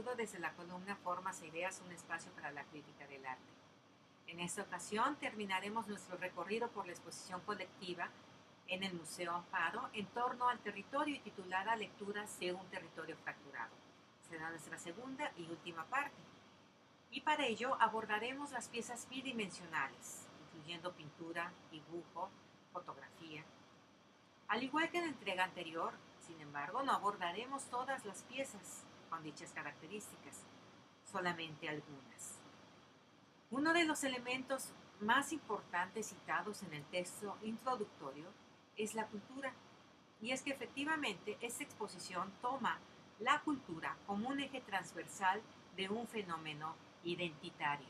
saludo desde la columna Formas e Ideas, un espacio para la crítica del arte. En esta ocasión terminaremos nuestro recorrido por la exposición colectiva en el Museo Amparo en torno al territorio y titulada Lecturas de un territorio fracturado. Será nuestra segunda y última parte. Y para ello abordaremos las piezas bidimensionales, incluyendo pintura, dibujo, fotografía. Al igual que en la entrega anterior, sin embargo, no abordaremos todas las piezas con dichas características, solamente algunas. Uno de los elementos más importantes citados en el texto introductorio es la cultura, y es que efectivamente esta exposición toma la cultura como un eje transversal de un fenómeno identitario,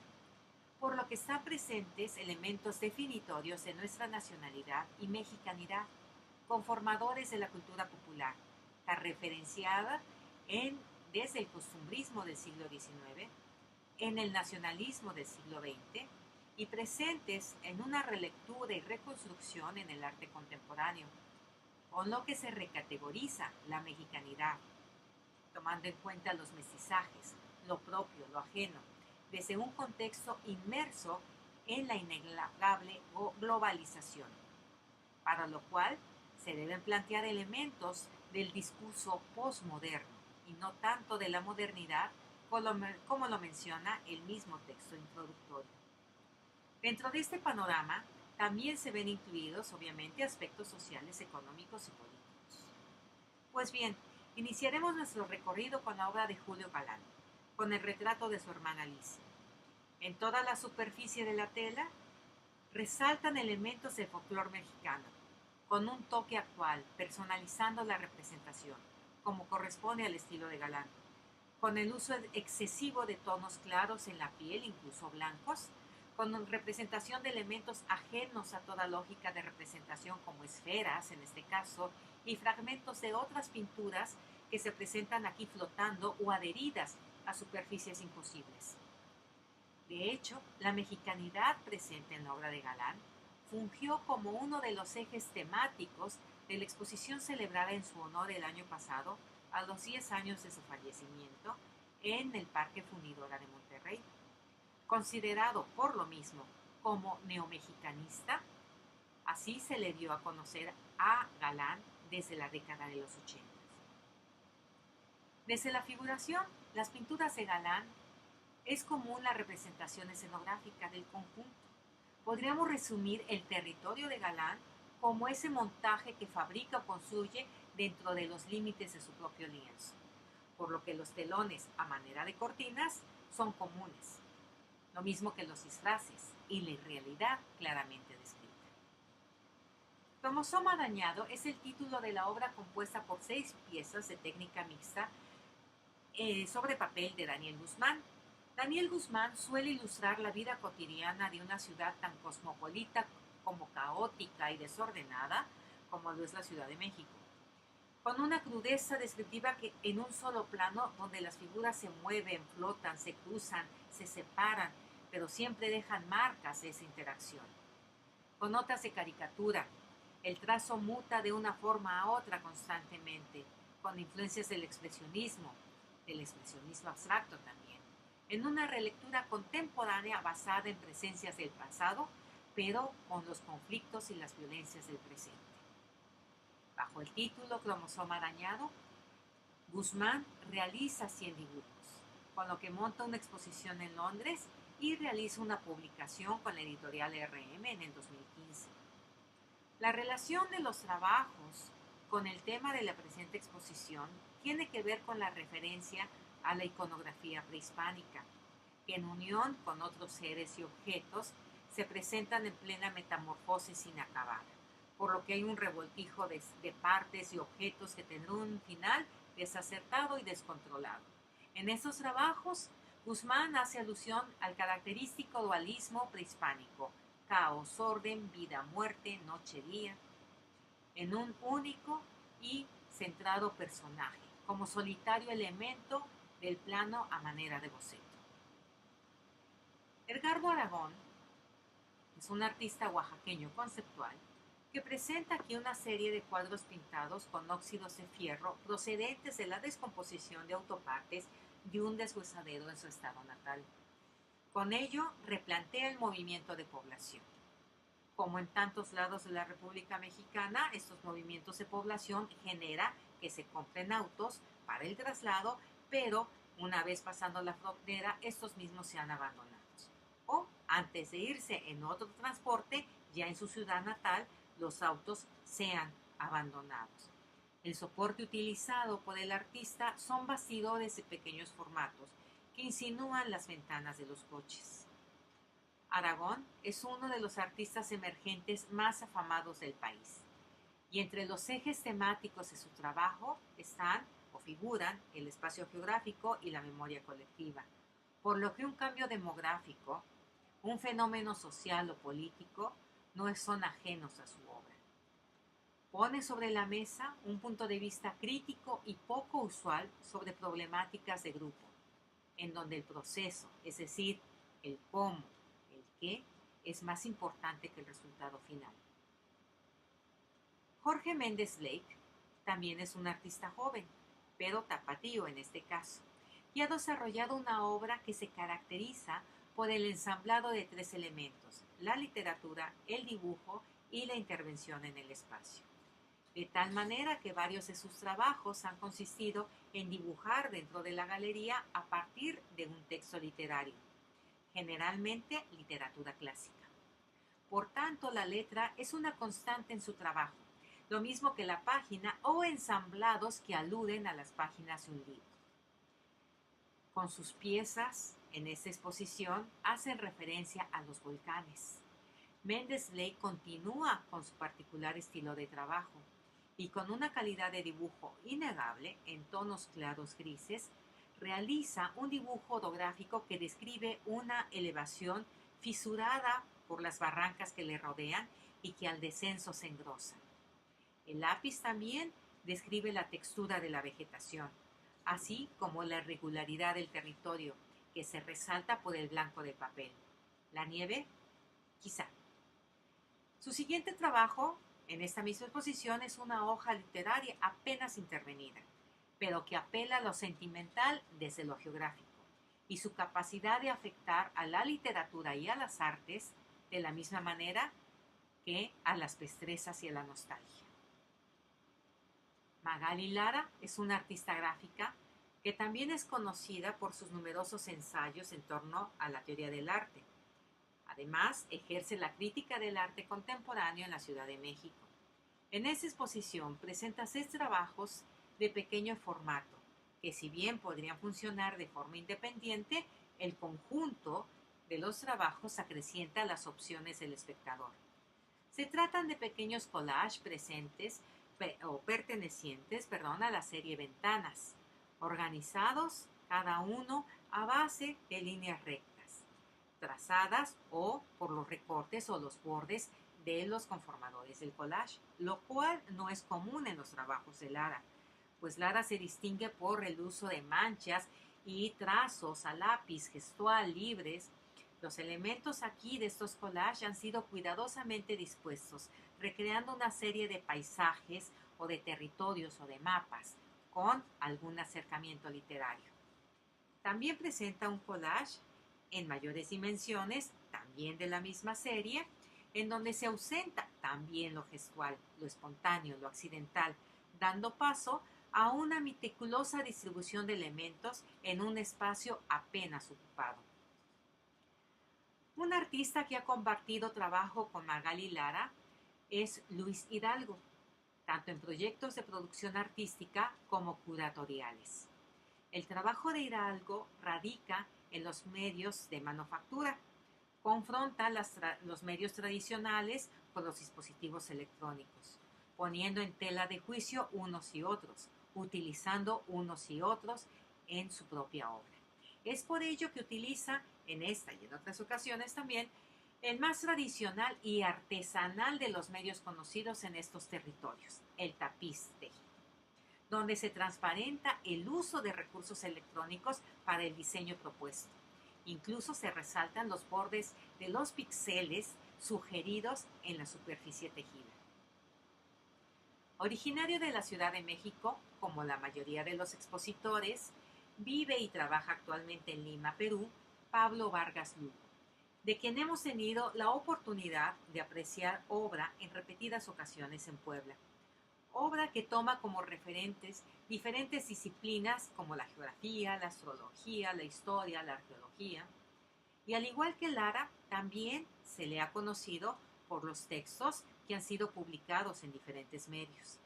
por lo que están presentes elementos definitorios de nuestra nacionalidad y mexicanidad, conformadores de la cultura popular, tan referenciada desde el costumbrismo del siglo XIX, en el nacionalismo del siglo XX y presentes en una relectura y reconstrucción en el arte contemporáneo, con lo que se recategoriza la mexicanidad, tomando en cuenta los mestizajes, lo propio, lo ajeno, desde un contexto inmerso en la innegable globalización, para lo cual se deben plantear elementos del discurso postmoderno y no tanto de la modernidad como lo menciona el mismo texto introductorio. Dentro de este panorama también se ven incluidos obviamente aspectos sociales, económicos y políticos. Pues bien, iniciaremos nuestro recorrido con la obra de Julio Galán, con el retrato de su hermana Alicia. En toda la superficie de la tela resaltan elementos del folclore mexicano, con un toque actual, personalizando la representación, como corresponde al estilo de Galán, con el uso excesivo de tonos claros en la piel, incluso blancos, con representación de elementos ajenos a toda lógica de representación como esferas, en este caso, y fragmentos de otras pinturas que se presentan aquí flotando o adheridas a superficies imposibles. De hecho, la mexicanidad presente en la obra de Galán fungió como uno de los ejes temáticos de la exposición celebrada en su honor el año pasado, a los 10 años de su fallecimiento, en el Parque Fundidora de Monterrey. Considerado por lo mismo como neomexicanista, así se le dio a conocer a Galán desde la década de los 80. Desde la figuración, las pinturas de Galán es común la representación escenográfica del conjunto. Podríamos resumir el territorio de Galán como ese montaje que fabrica o construye dentro de los límites de su propio lienzo, por lo que los telones a manera de cortinas son comunes, lo mismo que los disfraces y la irrealidad claramente descrita. Cromosoma dañado es el título de la obra compuesta por 6 piezas de técnica mixta sobre papel de Daniel Guzmán. Daniel Guzmán suele ilustrar la vida cotidiana de una ciudad tan cosmopolita como caótica y desordenada como lo es la Ciudad de México, con una crudeza descriptiva que en un solo plano donde las figuras se mueven, flotan, se cruzan, se separan, pero siempre dejan marcas de esa interacción. Con notas de caricatura, el trazo muta de una forma a otra constantemente, con influencias del expresionismo abstracto también, en una relectura contemporánea basada en presencias del pasado, pero con los conflictos y las violencias del presente. Bajo el título Cromosoma dañado, Guzmán realiza 100 dibujos, con lo que monta una exposición en Londres y realiza una publicación con la editorial RM en el 2015. La relación de los trabajos con el tema de la presente exposición tiene que ver con la referencia a la iconografía prehispánica, que en unión con otros seres y objetos se presentan en plena metamorfosis inacabada, por lo que hay un revoltijo de partes y objetos que tendrán un final desacertado y descontrolado. En estos trabajos, Guzmán hace alusión al característico dualismo prehispánico, caos, orden, vida, muerte, noche, día, en un único y centrado personaje, como solitario elemento del plano a manera de boceto. Edgardo Aragón es un artista oaxaqueño conceptual que presenta aquí una serie de cuadros pintados con óxidos de fierro procedentes de la descomposición de autopartes de un deshuesadero en su estado natal. Con ello, replantea el movimiento de población. Como en tantos lados de la República Mexicana, estos movimientos de población genera que se compren autos para el traslado, pero una vez pasando la frontera, estos mismos sean abandonados. O antes de irse en otro transporte, ya en su ciudad natal, los autos sean abandonados. El soporte utilizado por el artista son bastidores de pequeños formatos que insinúan las ventanas de los coches. Aragón es uno de los artistas emergentes más afamados del país, y entre los ejes temáticos de su trabajo están o figuran el espacio geográfico y la memoria colectiva, por lo que un cambio demográfico, un fenómeno social o político, no son ajenos a su obra. Pone sobre la mesa un punto de vista crítico y poco usual sobre problemáticas de grupo, en donde el proceso, es decir, el cómo, el qué, es más importante que el resultado final. Jorge Méndez Lake también es un artista joven, pero tapatío en este caso, y ha desarrollado una obra que se caracteriza por el ensamblado de tres elementos: la literatura, el dibujo y la intervención en el espacio. De tal manera que varios de sus trabajos han consistido en dibujar dentro de la galería a partir de un texto literario, generalmente literatura clásica. Por tanto, la letra es una constante en su trabajo, lo mismo que la página o ensamblados que aluden a las páginas de un libro. Con sus piezas en esta exposición hacen referencia a los volcanes. Méndez Lake continúa con su particular estilo de trabajo y con una calidad de dibujo innegable en tonos claros grises, realiza un dibujo orográfico que describe una elevación fisurada por las barrancas que le rodean y que al descenso se engrosan. El lápiz también describe la textura de la vegetación, así como la irregularidad del territorio, que se resalta por el blanco del papel. La nieve, quizá. Su siguiente trabajo en esta misma exposición es una hoja literaria apenas intervenida, pero que apela a lo sentimental desde lo geográfico, y su capacidad de afectar a la literatura y a las artes de la misma manera que a las destrezas y a la nostalgia. Magali Lara es una artista gráfica que también es conocida por sus numerosos ensayos en torno a la teoría del arte. Además, ejerce la crítica del arte contemporáneo en la Ciudad de México. En esta exposición presenta 6 trabajos de pequeño formato, que si bien podrían funcionar de forma independiente, el conjunto de los trabajos acrecienta las opciones del espectador. Se tratan de pequeños collages pertenecientes a la serie Ventanas, organizados cada uno a base de líneas rectas, trazadas o por los recortes o los bordes de los conformadores del collage, lo cual no es común en los trabajos de Lara, pues Lara se distingue por el uso de manchas y trazos a lápiz gestual libres. Los elementos aquí de estos collages han sido cuidadosamente dispuestos, recreando una serie de paisajes o de territorios o de mapas, con algún acercamiento literario. También presenta un collage en mayores dimensiones, también de la misma serie, en donde se ausenta también lo gestual, lo espontáneo, lo accidental, dando paso a una meticulosa distribución de elementos en un espacio apenas ocupado. Un artista que ha compartido trabajo con Magali Lara es Luis Hidalgo, tanto en proyectos de producción artística como curatoriales. El trabajo de Hidalgo radica en los medios de manufactura. Confronta los medios tradicionales con los dispositivos electrónicos, poniendo en tela de juicio unos y otros, utilizando unos y otros en su propia obra. Es por ello que utiliza en esta y en otras ocasiones también el más tradicional y artesanal de los medios conocidos en estos territorios, el tapiz tejido, donde se transparenta el uso de recursos electrónicos para el diseño propuesto. Incluso se resaltan los bordes de los píxeles sugeridos en la superficie tejida. Originario de la Ciudad de México, como la mayoría de los expositores, vive y trabaja actualmente en Lima, Perú, Pablo Vargas Lugo, de quien hemos tenido la oportunidad de apreciar obra en repetidas ocasiones en Puebla. Obra que toma como referentes diferentes disciplinas como la geografía, la astrología, la historia, la arqueología. Y al igual que Lara, también se le ha conocido por los textos que han sido publicados en diferentes medios.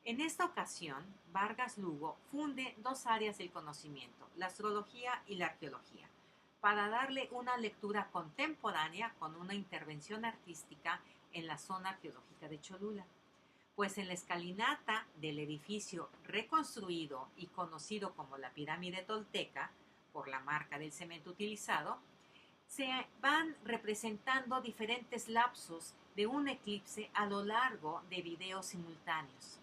En esta ocasión, Vargas Lugo funde dos áreas del conocimiento, la astrología y la arqueología, para darle una lectura contemporánea con una intervención artística en la zona arqueológica de Cholula. Pues en la escalinata del edificio reconstruido y conocido como la pirámide tolteca, por la marca del cemento utilizado, se van representando diferentes lapsos de un eclipse a lo largo de videos simultáneos.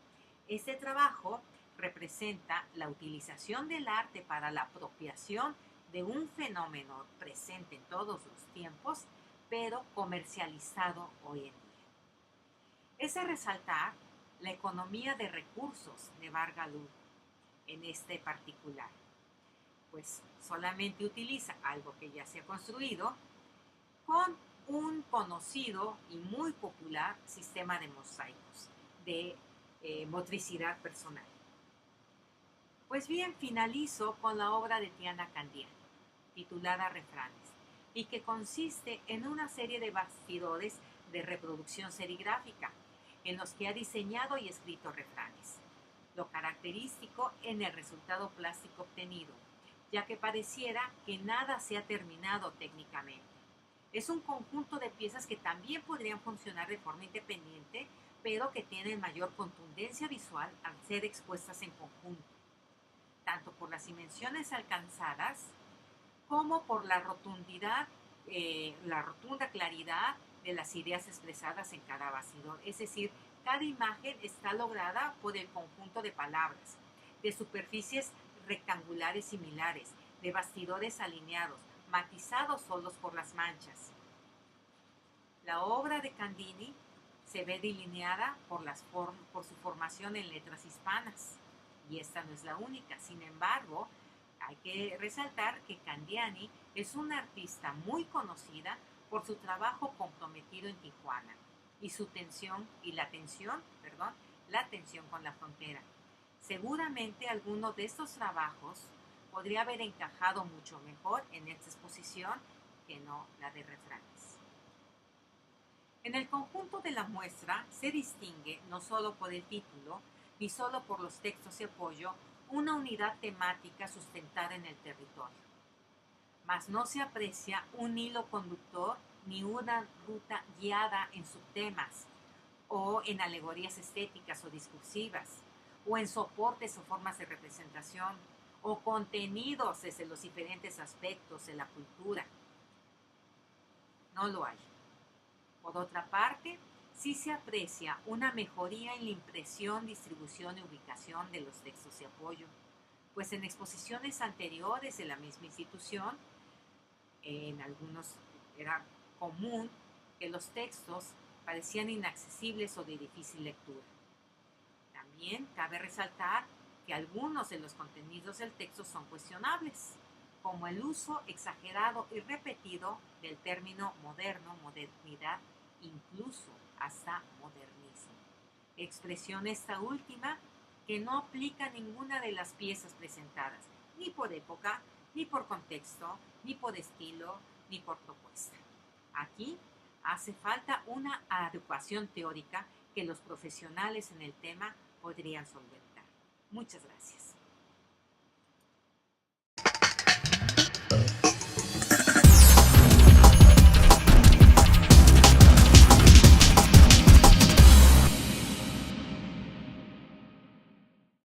Este trabajo representa la utilización del arte para la apropiación de un fenómeno presente en todos los tiempos, pero comercializado hoy en día. Es de resaltar la economía de recursos de Vargas Lugo en este particular, pues solamente utiliza algo que ya se ha construido con un conocido y muy popular sistema de mosaicos de motricidad personal. Pues bien, finalizo con la obra de Tiana Candiani, titulada Refranes, y que consiste en una serie de bastidores de reproducción serigráfica, en los que ha diseñado y escrito refranes. Lo característico en el resultado plástico obtenido, ya que pareciera que nada se ha terminado técnicamente. Es un conjunto de piezas que también podrían funcionar de forma independiente, pero que tienen mayor contundencia visual al ser expuestas en conjunto, tanto por las dimensiones alcanzadas como por la rotundidad, la rotunda claridad de las ideas expresadas en cada bastidor. Es decir, cada imagen está lograda por el conjunto de palabras, de superficies rectangulares similares, de bastidores alineados, matizados solos por las manchas. La obra de Candiani se ve delineada por su formación en letras hispanas, y esta no es la única. Sin embargo, hay que resaltar que Candiani es una artista muy conocida por su trabajo comprometido en Tijuana y la tensión con la frontera. Seguramente alguno de estos trabajos podría haber encajado mucho mejor en esta exposición que no la de refranes. En el conjunto de la muestra se distingue, no solo por el título, ni solo por los textos de apoyo, una unidad temática sustentada en el territorio. Mas no se aprecia un hilo conductor ni una ruta guiada en subtemas, o en alegorías estéticas o discursivas, o en soportes o formas de representación, o contenidos desde los diferentes aspectos de la cultura. No lo hay. Por otra parte, sí se aprecia una mejoría en la impresión, distribución y ubicación de los textos de apoyo, pues en exposiciones anteriores de la misma institución, en algunos era común que los textos parecían inaccesibles o de difícil lectura. También cabe resaltar que algunos de los contenidos del texto son cuestionables, como el uso exagerado y repetido del término moderno, modernidad, incluso hasta modernismo. Expresión esta última que no aplica a ninguna de las piezas presentadas, ni por época, ni por contexto, ni por estilo, ni por propuesta. Aquí hace falta una adecuación teórica que los profesionales en el tema podrían solventar. Muchas gracias.